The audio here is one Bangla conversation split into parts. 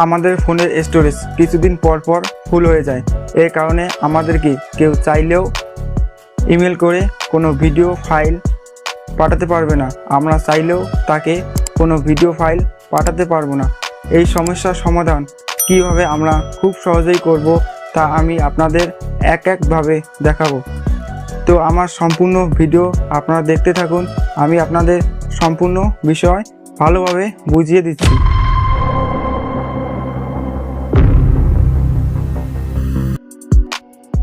আমাদের ফোনের স্টোরেজ কিছুদিন পর পর ফুল হয়ে যায়। এর কারণে আমাদেরকে কেউ চাইলেও ইমেল করে কোনো ভিডিও ফাইল পাঠাতে পারবে না। আমরা চাইলেও তাকে কোনো ভিডিও ফাইল পাঠাতে পারবো না। এই সমস্যার সমাধান কিভাবে আমরা খুব সহজেই করব তা আমি আপনাদের একভাবে দেখাবো। তো আমার সম্পূর্ণ ভিডিও আপনারা দেখতে থাকুন, আমি আপনাদের সম্পূর্ণ বিষয় ভালোভাবে বুঝিয়ে দিচ্ছি।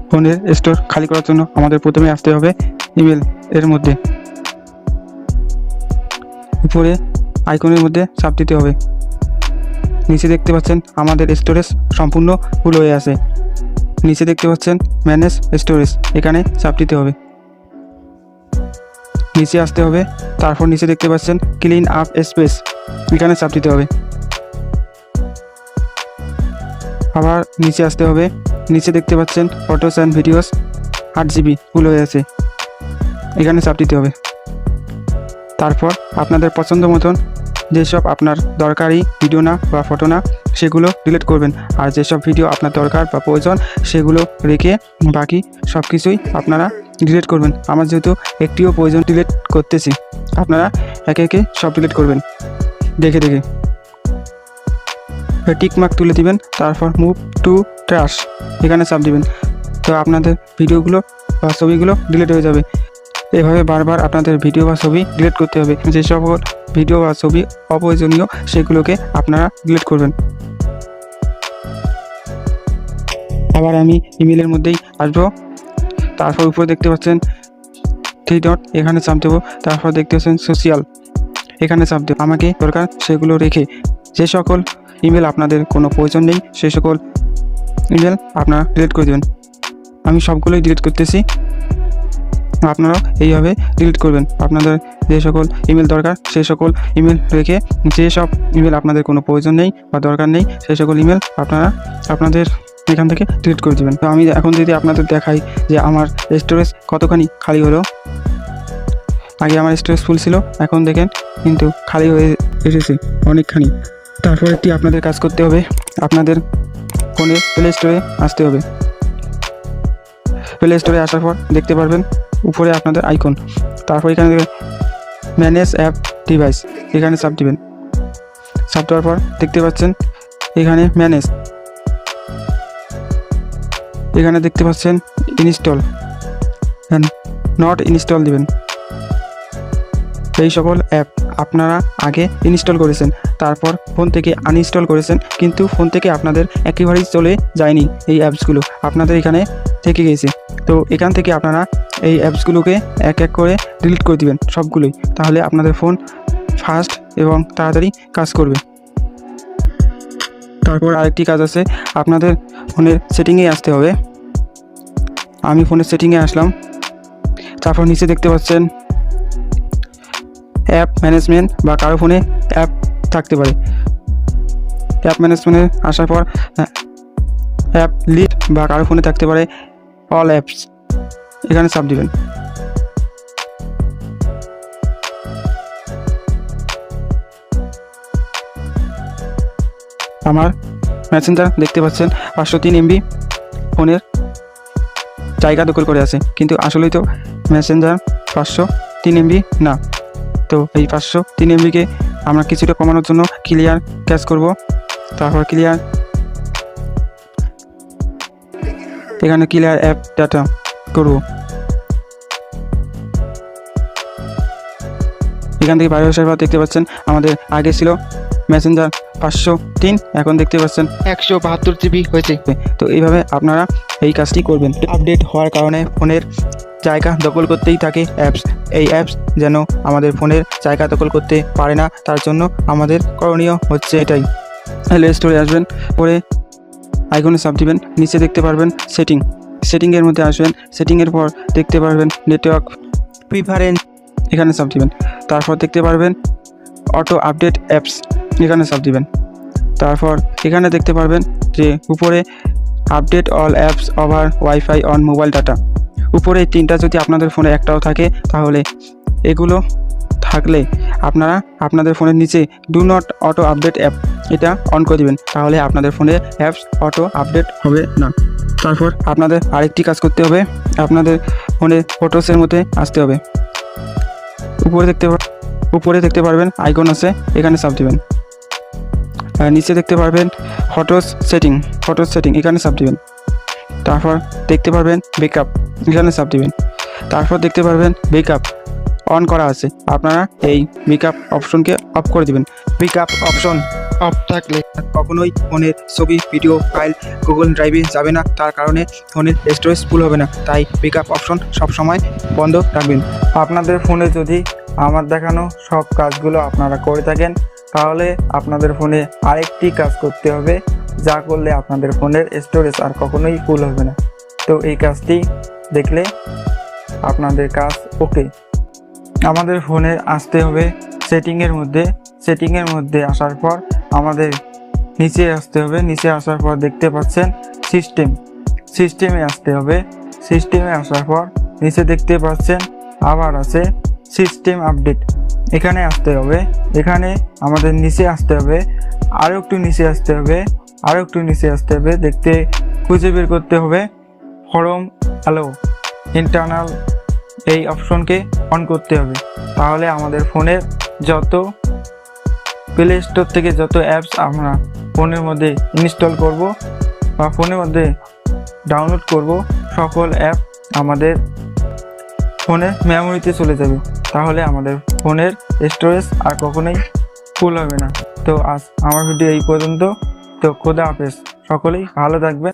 ফোনের স্টোর খালি করার জন্য আমাদের প্রথমে আসতে হবে ইমেল এর মধ্যে। উপরে আইকনের মধ্যে চাপ দিতে হবে। নিচে দেখতে পাচ্ছেন আমাদের স্টোরেজ সম্পূর্ণ ফুল হয়ে আছে। নিচে দেখতে পাচ্ছেন ম্যানেজ স্টোরেজ, এখানে চাপ দিতে হবে। নিচে আসতে হবে, তারপর নিচে দেখতে পাচ্ছেন ক্লিন আপ স্পেস, এখানে চাপ দিতে হবে। আবার নিচে আসতে হবে, নিচে দেখতে পাচ্ছেন ফটোস অ্যান্ড ভিডিওস 8 GB ফুল হয়ে আছে, এখানে চাপ দিতে হবে। তারপর আপনাদের পছন্দ মতন যেসব আপনার দরকারি ভিডিও না বা ফটো না সেগুলো ডিলিট করবেন, আর যেসব ভিডিও আপনার দরকার বা প্রয়োজন সেগুলো রেখে বাকি সব কিছুই আপনারা ডিলিট করবেন। আমার যেহেতু একটিও প্রয়োজন ডিলিট করতেছি, আপনারা একে একে সব ডিলিট করবেন দেখে দেখে। টিক মার্ক তুলে দিবেন, তারপর মুভ টু ট্র্যাশ, এখানে চাপ দিবেন। তো আপনাদের ভিডিওগুলো বা ছবিগুলো ডিলিট হয়ে যাবে। এভাবে বারবার আপনাদের ভিডিও বা ছবি ডিলিট করতে হবে। যে সকল ভিডিও বা ছবি অপ্রয়োজনীয় সেগুলোকে আপনারা ডিলিট করবেন। আবার আমি ইমেলের মধ্যেই আসবো, তারপর উপরে দেখতে পাচ্ছেন 3 ডট, এখানে চাপ দেবো। তারপর দেখতে পাচ্ছেন সোশ্যাল, এখানে চাপ দেবো। আমাকে দরকার সেগুলো রেখে যে সকল ইমেল আপনাদের কোনো প্রয়োজন নেই সেই সকল ইমেল আপনারা ডিলিট করে দেবেন। আমি সবগুলোই ডিলিট করতেছি, আপনারাও এইভাবে ডিলিট করবেন। আপনাদের যে সকল ইমেল দরকার সেই সকল ইমেল রেখে যে সব ইমেল আপনাদের কোনো প্রয়োজন নেই বা দরকার নেই সেই সকল ইমেল আপনারা আপনাদের এখান থেকে ডিলিট করে দেবেন। তো আমি এখন যদি আপনাদের দেখাই যে আমার স্টোরেজ কতখানি খালি হলো। আগে আমার স্টোরেজ ফুল ছিল, এখন দেখেন কিন্তু খালি হয়ে এসেছে অনেকখানি। তারপর একটি আপনাদের কাজ করতে হবে, আপনাদের ফোনে প্লে স্টোরে আসতে হবে। প্লে স্টোরে আসার পর দেখতে পারবেন উপরে আপনাদের আইকন, তারপর এখানে ম্যানেজ অ্যাপ ডিভাইস, এখানে চাপ দিবেন। চাপ দেওয়ার পর দেখতে পাচ্ছেন এখানে ম্যানেজ, এখানে দেখতে পাচ্ছেন ইনস্টল অ্যান্ড নট ইনস্টল দিবেন। এই সকল অ্যাপ আপনারা আগে ইনস্টল করেছেন, তারপর ফোন থেকে আনইনস্টল করেছেন, কিন্তু ফোন থেকে আপনাদের একেবারেই চলে যায়নি। এই অ্যাপসগুলো আপনাদের এখানে থেকে গেছে। তো এখান থেকে আপনারা এই অ্যাপসগুলোকে এক এক করে ডিলিট করে দিবেন সবগুলোই, তাহলে আপনাদের ফোন ফাস্ট এবং তাড়াতাড়ি কাজ করবে। তারপর আরেকটি কাজ আছে, আপনাদের ফোনের সেটিংয়ে আসতে হবে। আমি ফোনের সেটিংয়ে আসলাম, তারপর নিচে দেখতে পাচ্ছেন অ্যাপ ম্যানেজমেন্ট, বা কারো ফোনে অ্যাপ থাকতে পারে। অ্যাপ ম্যানেজমেন্টে আসার পর অ্যাপ লিড, বা কারো ফোনে থাকতে পারে অল অ্যাপস, এখানে চাপ দিবেন। আমার মেসেঞ্জার দেখতে পাচ্ছেন 503 MB ফোনের জায়গা দখল করে আছে, কিন্তু আসলেই তো মেসেঞ্জার 503 MB না। তো এই 503 MBকে আমরা কিছুটা কমানোর জন্য ক্লিয়ার ক্যাচ করব। তারপর ক্লিয়ার, এখানে ক্লিয়ার অ্যাপ ডাটা করব। এখান থেকে বাইরে আসার পর দেখতে পাচ্ছেন আমাদের আগে ছিল মেসেঞ্জার 503, এখন দেখতে পাচ্ছেন 172 GB হয়েছে। তো এইভাবে আপনারা এই কাজটি করবেন। আপডেট হওয়ার কারণে ফোনের জায়গা দখল করতেই থাকে অ্যাপস। এই অ্যাপস যেন আমাদের ফোনের জায়গা দখল করতে পারে না, তার জন্য আমাদের করণীয় হচ্ছে এটাই। প্লে স্টোরে আসবেন, পরে আইকনে চাপ দিবেন, নিচে দেখতে পারবেন সেটিংয়ের মধ্যে আসবেন। সেটিংয়ের পর দেখতে পারবেন নেটওয়ার্ক প্রিফারেন্স, এখানে চাপ দিবেন। তারপর দেখতে পারবেন অটো আপডেট অ্যাপস, এখানে চাপ দিবেন। তারপর এখানে দেখতে পারবেন যে উপরে update all apps over wifi on mobile data. উপরে এই তিনটা যদি আপনাদের ফোনে একটাও থাকে, তাহলে এগুলো থাকলে আপনারা আপনাদের ফোনের নিচে do not auto update app এটা অন করে দিবেন, তাহলে আপনাদের ফোনে অ্যাপস অটো আপডেট হবে না। তারপর আপনাদের আরেকটি কাজ করতে হবে, আপনাদের ফোনে ফটোসের মধ্যে আসতে হবে। উপরে দেখতে পারবেন আইকন আছে, এখানে চাপ দিবেন। আর নিচে দেখতে পারবেন ফটোস সেটিং, এখানে চাপ দিবেন। তারপর দেখতে পারবেন ব্যাকআপ, এখানে চাপ দিবেন। তারপর দেখতে পারবেন ব্যাকআপ অন করা আছে, আপনারা এই ব্যাকআপ অপশনকে অফ করে দিবেন। ব্যাকআপ অপশন অফ থাকলে কখনোই ফোনের ছবি, ভিডিও ফাইল গুগল ড্রাইভে যাবে না, তার কারণে ফোনের স্টোরেজ ফুল হবে না। তাই ব্যাকআপ অপশন সবসময় বন্ধ রাখবেন। আপনাদের ফোনে যদি আমার দেখানো সব কাজগুলো আপনারা করে থাকেন, তাহলে আপনাদের ফোনে আরেকটি কাজ করতে হবে, যা করলে আপনাদের ফোনের স্টোরেজ আর কখনোই ফুল হবে না। তো এই কাজটি দেখলে আপনাদের কাজ ওকে। আমাদের ফোনে আসতে হবে সেটিংয়ের মধ্যে আসার পর আমাদের নিচে আসতে হবে। নিচে আসার পর দেখতে পাচ্ছেন সিস্টেমে আসতে হবে। সিস্টেমে আসার পর নিচে দেখতে পাচ্ছেন আবার আছে সিস্টেম আপডেট, এখানে আসতে হবে। এখানে আমাদের নিচে আসতে হবে, আরও একটু নিচে আসতে হবে, দেখতে খুঁজে বের করতে হবে ফরম অ্যালো ইন্টারনাল, এই অপশনকে অন করতে হবে। তাহলে আমাদের ফোনের যত প্লে স্টোর থেকে যত অ্যাপস আমরা ফোনের মধ্যে ইনস্টল করব বা ফোনের মধ্যে ডাউনলোড করব, সকল অ্যাপ আমাদের ফোনের মেমোরিতে চলে যাবে। তাহলে আমাদের ফোনের স্টোরেজ আর কখনোই ফুল হবে না। তো আজ আমার ভিডিও এই পর্যন্ত। তো খোদা হাফেজ, সকলেই ভালো থাকবেন।